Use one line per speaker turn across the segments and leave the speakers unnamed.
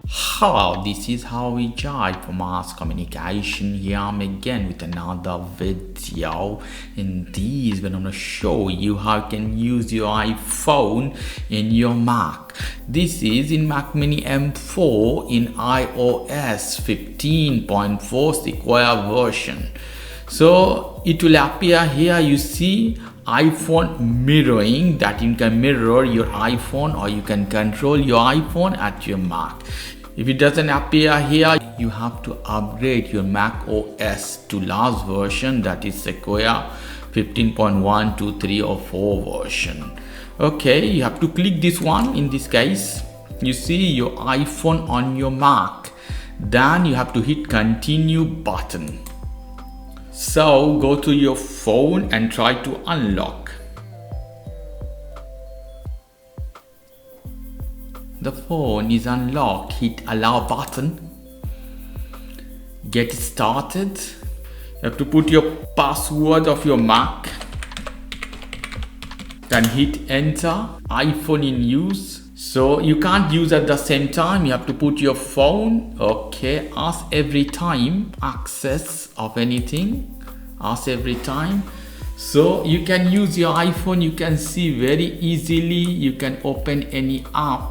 Hello, this is how we jive for mass communication. Here I'm again with another video. In this, I'm going to show you how you can use your iPhone in your Mac. This is in Mac Mini M4 in iOS 15.4 Sequoia version. So it will appear here, you see iPhone mirroring, that you can mirror your iPhone or you can control your iPhone at your Mac. If it doesn't appear here, you have to upgrade your macOS to last version, that is Sequoia 15.1, 2, 3 or 4 version. Okay, you have to click this one. In this case, you see your iPhone on your Mac. Then you have to hit continue button. So go to your phone and try to unlock. The phone is unlocked. Hit allow button. Get started. You have to put your password of your Mac. Then hit enter. iPhone in use. So you can't use at the same time. You have to put your phone. Okay. Ask every time. Access of anything. Ask every time. So you can use your iPhone. You can see very easily. You can open any app.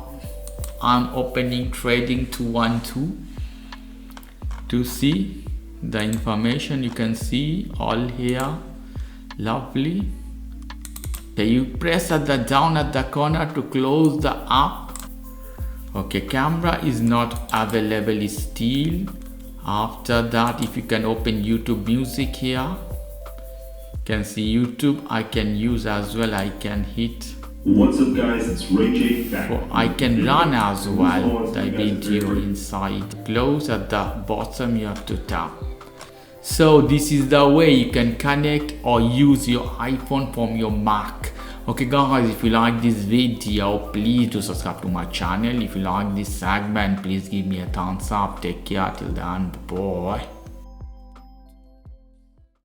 I'm opening trading 212 to see the information. You can see all here. Lovely. Okay, you press at the down at the corner to close the app. Okay, camera is not available still. After that, if you can open YouTube music here, you can see YouTube. I can use as well. I can hit.
What's up guys, it's Ray J back.
I can run as well the video inside. Close at the bottom, you have to tap. So this is the way you can connect or use your iPhone from your Mac. Okay guys, if you like this video, please do subscribe to my channel. If you like this segment, please give me a thumbs up. Take care till then, bye.